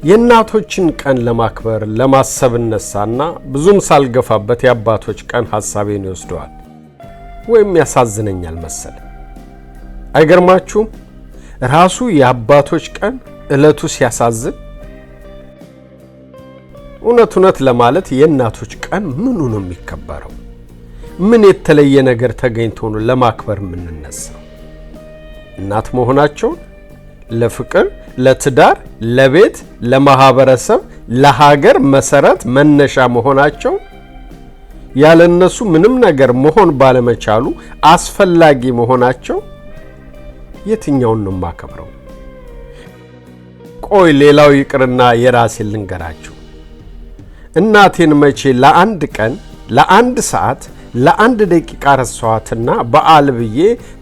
የእናቶችን ቀን ለማክበር ለማሰብ እነሳና ብዙም ሳልገፋበት የአባቶች ቀን ሐሳቤን ይወስደዋል ወይም ያሳዝነኛል መሰለ። አይገርማችሁም? ራሱ የአባቶች ቀን ዕለቱ ሲያሳዝን። እውነት ለማለት የእናቶች ቀን ምኑ ነው የሚከበረው? ምን የተለየ ነገር ተገኝቶ ነው ለማክበር የምንነሳው? እናት መሆናቸውን ለፍቅር፣ ለትዳር፣ ለቤት፣ ለማህበረሰብ፣ ለሀገር መሰረት መነሻ መሆናቸው ያለነሱ ምንም ነገር መሆን ባለመቻሉ አስፈላጊ መሆናቸው የትኛውን ነው ማከብረው? ቆይ ሌላው ይቅርና የራሴን ልንገራችሁ። እናቴን መቼ ለአንድ ቀን፣ ለአንድ ሰዓት፣ ለአንድ ደቂቃ ረሳኋትና በዓል ብዬ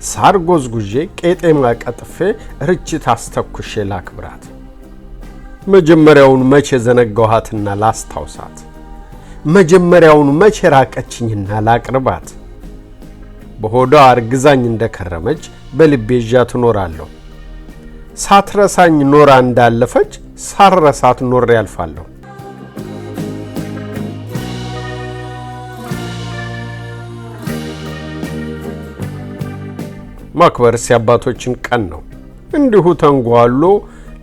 ሳር ጎዝጉዤ ቄጤማ ቀጥፌ ርችት አስተኩሼ ላክብራት? መጀመሪያውን መቼ ዘነጋኋትና ላስታውሳት? መጀመሪያውን መቼ ራቀችኝና ላቅርባት? በሆዷ አርግዛኝ እንደከረመች በልቤ ይዣት እኖራለሁ። ሳትረሳኝ ኖራ እንዳለፈች ሳረሳት ኖሬ ያልፋለሁ። ማክበርስ የአባቶችን ቀን ነው። እንዲሁ ተንጓሎ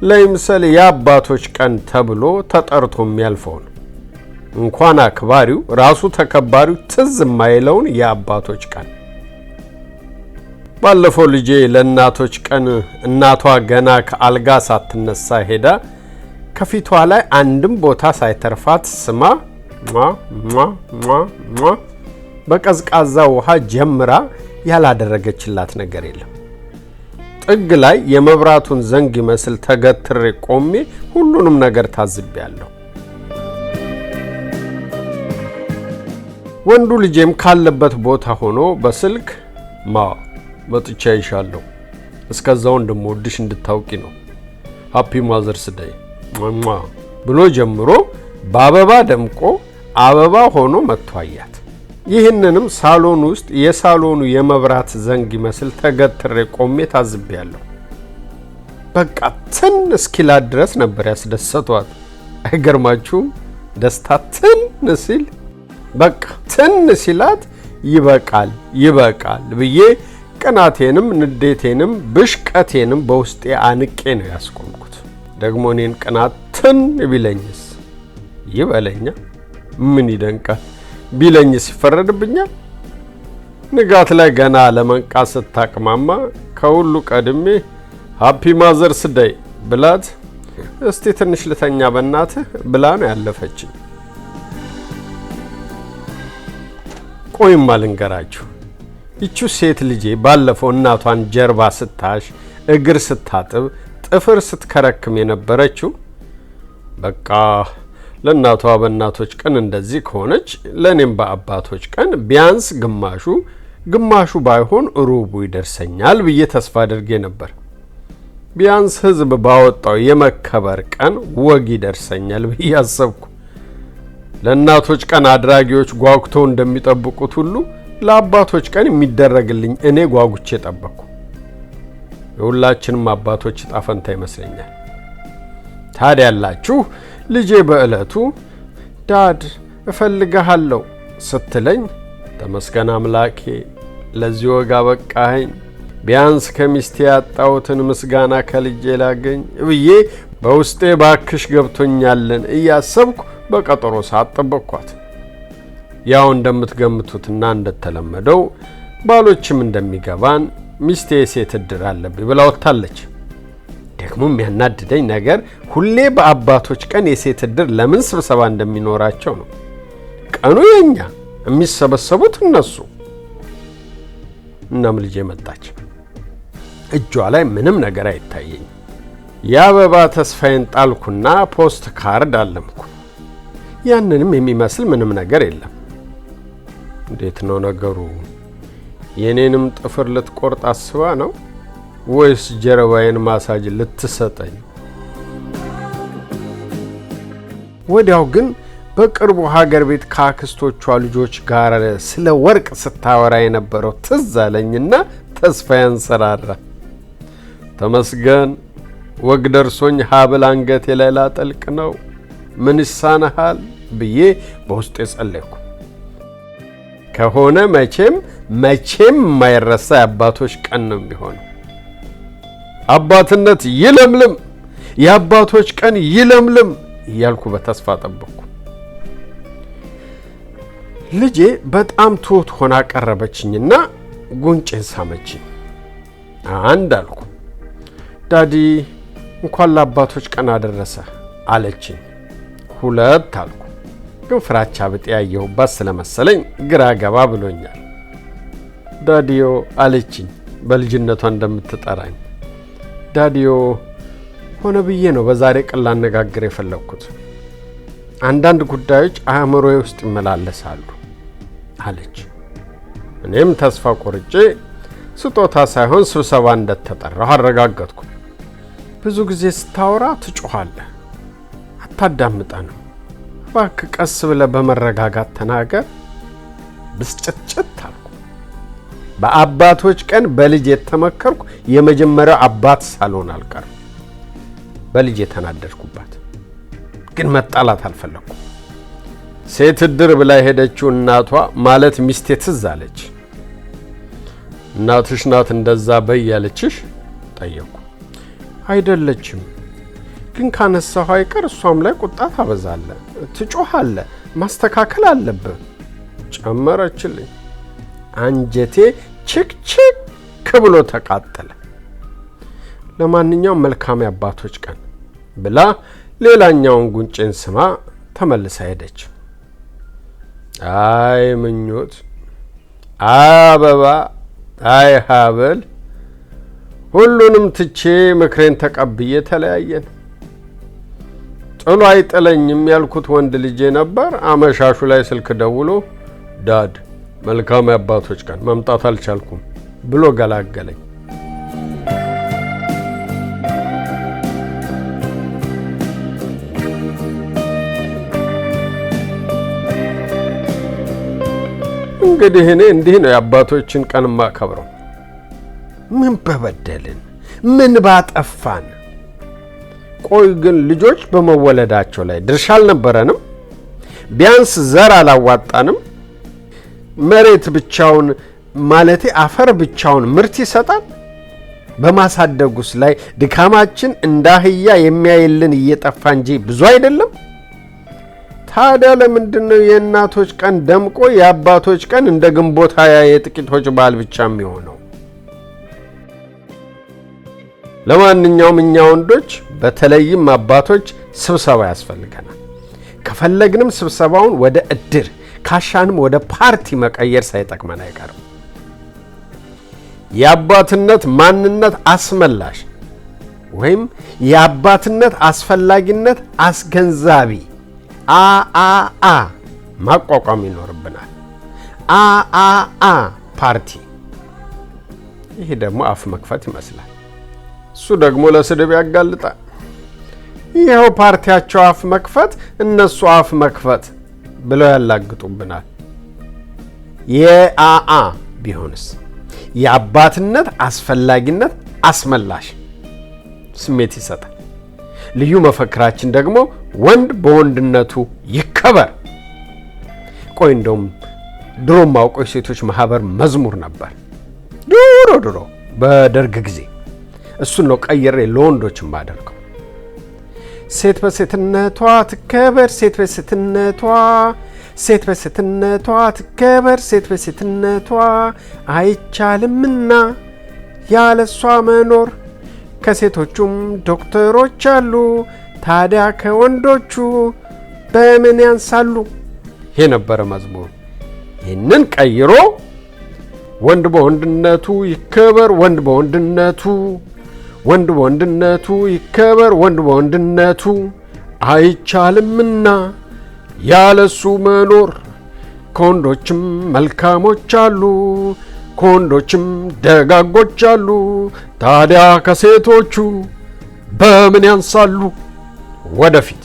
ለምሳሌ የአባቶች ቀን ተብሎ ተጠርቶ የሚያልፈው ነው። እንኳን አክባሪው ራሱ ተከባሪው ትዝ የማይለውን የአባቶች ቀን። ባለፈው ልጄ ለእናቶች ቀን እናቷ ገና ከአልጋ ሳትነሳ ሄዳ ከፊቷ ላይ አንድም ቦታ ሳይተርፋት ስማ በቀዝቃዛ ውሃ ጀምራ ያላደረገችላት ነገር የለም። ጥግ ላይ የመብራቱን ዘንግ ይመስል ተገትሬ ቆሜ ሁሉንም ነገር ታዝቤያለሁ። ወንዱ ልጄም ካለበት ቦታ ሆኖ በስልክ መጥቻ ይሻለሁ፣ እስከዛው እንደምወድሽ እንድታውቂ ነው፣ ሃፒ ማዘርስ ዴይ ብሎ ጀምሮ በአበባ ደምቆ አበባ ሆኖ መጥቷያት። ይህንንም ሳሎን ውስጥ የሳሎኑ የመብራት ዘንግ ይመስል ተገትሬ ቆሜ ታዝቤያለሁ። በቃ ትን እስኪላት ድረስ ነበር ያስደሰቷት። አይገርማችሁም? ደስታ ትን ሲል በቃ ትን ሲላት ይበቃል ብዬ ቅናቴንም ንዴቴንም ብሽቀቴንም በውስጤ አንቄ ነው ያስቆምኩት። ደግሞ እኔን ቅናት ትን ቢለኝስ? ይበለኛ፣ ምን ይደንቃል ቢለኝስ ይፈረድብኛል? ንጋት ላይ ገና ለመንቃት ስታቅማማ ከሁሉ ቀድሜ ሃፒ ማዘርስ ዴይ ብላት እስቲ ትንሽ ልተኛ በእናትህ ብላ ነው ያለፈችኝ። ቆይማ ልንገራችሁ። ይቺ ሴት ልጄ ባለፈው እናቷን ጀርባ ስታሽ፣ እግር ስታጥብ፣ ጥፍር ስትከረክም የነበረችው በቃ ለእናቷ በእናቶች ቀን እንደዚህ ከሆነች ለእኔም በአባቶች ቀን ቢያንስ ግማሹ ባይሆን ሩቡ ይደርሰኛል ብዬ ተስፋ አድርጌ ነበር። ቢያንስ ሕዝብ ባወጣው የመከበር ቀን ወግ ይደርሰኛል ብዬ አሰብኩ። ለእናቶች ቀን አድራጊዎች ጓጉተው እንደሚጠብቁት ሁሉ ለአባቶች ቀን የሚደረግልኝ እኔ ጓጉቼ ጠበቅኩ። የሁላችንም አባቶች ዕጣ ፈንታ ይመስለኛል። ታዲያ ያላችሁ ልጄ በእለቱ ዳድ እፈልግሃለሁ ስትለኝ ተመስገን አምላኬ ለዚህ ወጋ በቃኸኝ፣ ቢያንስ ከሚስቴ ያጣሁትን ምስጋና ከልጄ ላገኝ ብዬ በውስጤ ባክሽ ገብቶኛልን እያሰብኩ በቀጠሮ ሰዓት ጠበቅኳት። ያው እንደምትገምቱትና እንደተለመደው ባሎችም እንደሚገባን ሚስቴ የሴት ዕድር አለብኝ ብላ ወጥታለች። ደግሞ የሚያናድደኝ ነገር ሁሌ በአባቶች ቀን የሴት ዕድር ለምን ስብሰባ እንደሚኖራቸው ነው። ቀኑ የኛ፣ የሚሰበሰቡት እነሱ። እናም ልጄ መጣች። እጇ ላይ ምንም ነገር አይታየኝም። የአበባ ተስፋዬን ጣልኩና ፖስት ካርድ አለምኩ። ያንንም የሚመስል ምንም ነገር የለም። እንዴት ነው ነገሩ? የኔንም ጥፍር ልትቆርጥ አስባ ነው ወይስ ጀርባዬን ማሳጅ ልትሰጠኝ? ወዲያው ግን በቅርቡ ሀገር ቤት ከአክስቶቿ ልጆች ጋር ስለ ወርቅ ስታወራ የነበረው ትዝ አለኝና ተስፋ ያንሰራራ። ተመስገን ወግ ደርሶኝ ሀብል አንገቴ ላይ ላጠልቅ ነው። ምን ይሳነሃል ብዬ በውስጤ ጸለይኩ። ከሆነ መቼም የማይረሳ የአባቶች ቀን ነው የሚሆነው። አባትነት ይለምልም፣ የአባቶች ቀን ይለምልም እያልኩ በተስፋ ጠበቅኩ። ልጄ በጣም ትሁት ሆና ቀረበችኝና ጉንጬን ሳመችኝ። አንድ አልኩ። ዳዲ እንኳን ለአባቶች ቀን አደረሰ አለችኝ። ሁለት አልኩ። ግን ፍራቻ ብጤ ያየሁባት ስለመሰለኝ ግራ ገባ ብሎኛል። ዳዲዮ አለችኝ በልጅነቷ እንደምትጠራኝ። ዳዲዮ ሆነ ብዬ ነው በዛሬ ቀን ላነጋግር የፈለግኩት። አንዳንድ ጉዳዮች አእምሮዬ ውስጥ ይመላለሳሉ አለች። እኔም ተስፋ ቆርጬ ስጦታ ሳይሆን ስብሰባ እንደተጠራሁ አረጋገጥኩ። ብዙ ጊዜ ስታወራ ትጮኻለህ፣ አታዳምጠንም። እባክህ ቀስ ብለህ በመረጋጋት ተናገር። ብስጭትጭት አልኩ። በአባቶች ቀን በልጅ የተመከርኩ የመጀመሪያው አባት ሳልሆን አልቀርም። በልጅ የተናደድኩባት ግን መጣላት አልፈለኩም። ሴት እድር ብላ ሄደችው እናቷ ማለት ሚስቴ ትዝ አለች። እናትሽ ናት እንደዛ በይ ያለችሽ? ጠየቁ። አይደለችም፣ ግን ካነሳሁ አይቀር እሷም ላይ ቁጣ ታበዛለህ፣ ትጮኻለህ፣ ማስተካከል አለብህ ጨመረችልኝ። አንጀቴ ችክችክ ብሎ ተቃጠለ። ለማንኛውም መልካም የአባቶች ቀን ብላ ሌላኛውን ጉንጬን ስማ ተመልሳ ሄደች። አይ ምኞት፣ አይ አበባ፣ አይ ሀብል፣ ሁሉንም ትቼ ምክሬን ተቀብዬ ተለያየን። ጥሎ አይጥለኝም ያልኩት ወንድ ልጄ ነበር። አመሻሹ ላይ ስልክ ደውሎ ዳድ መልካም የአባቶች ቀን መምጣት አልቻልኩም ብሎ ገላገለኝ። እንግዲህ እኔ እንዲህ ነው የአባቶችን ቀን ማከብረው። ምን በበደልን? ምን ባጠፋን? ቆይ ግን ልጆች በመወለዳቸው ላይ ድርሻ አልነበረንም? ቢያንስ ዘር አላዋጣንም? መሬት ብቻውን ማለቴ አፈር ብቻውን ምርት ይሰጣል? በማሳደጉስ ላይ ድካማችን እንዳህያ የሚያይልን እየጠፋ እንጂ ብዙ አይደለም? ታዲያ ለምንድነው የእናቶች ቀን ደምቆ የአባቶች ቀን እንደ ግንቦት 20 የጥቂቶች በዓል ብቻ የሚሆነው? ለማንኛውም እኛ ወንዶች በተለይም አባቶች ስብሰባ ያስፈልገናል። ከፈለግንም ስብሰባውን ወደ እድር ካሻንም ወደ ፓርቲ መቀየር ሳይጠቅመን አይቀርም። የአባትነት ማንነት አስመላሽ ወይም የአባትነት አስፈላጊነት አስገንዛቢ አአአ ማቋቋም ይኖርብናል። አአአ ፓርቲ። ይሄ ደግሞ አፍ መክፈት ይመስላል። እሱ ደግሞ ለስድብ ያጋልጣል። ይኸው ፓርቲያቸው አፍ መክፈት፣ እነሱ አፍ መክፈት ብለው ያላግጡብናል። የአአ ቢሆንስ የአባትነት አስፈላጊነት አስመላሽ ስሜት ይሰጣል። ልዩ መፈክራችን ደግሞ ወንድ በወንድነቱ ይከበር። ቆይ እንደውም ድሮ ማውቀው የሴቶች ማህበር መዝሙር ነበር ድሮ በደርግ ጊዜ። እሱን ነው ቀይሬ ለወንዶች ማደርገው። ሴት በሴትነቷ ትከበር፣ ሴት በሴትነቷ፣ ሴት በሴትነቷ ትከበር፣ ሴት በሴትነቷ አይቻልምና ያለሷ መኖር። ከሴቶቹም ዶክተሮች አሉ፣ ታዲያ ከወንዶቹ በምን ያንሳሉ? ይሄ ነበረ መዝሙር። ይህንን ቀይሮ ወንድ በወንድነቱ ይከበር፣ ወንድ በወንድነቱ፣ ወንድ በወንድነቱ ይከበር፣ ወንድ በወንድነቱ አይቻልምና ያለሱ መኖር። ከወንዶችም መልካሞች አሉ፣ ከወንዶችም ደጋጎች አሉ፣ ታዲያ ከሴቶቹ በምን ያንሳሉ? ወደፊት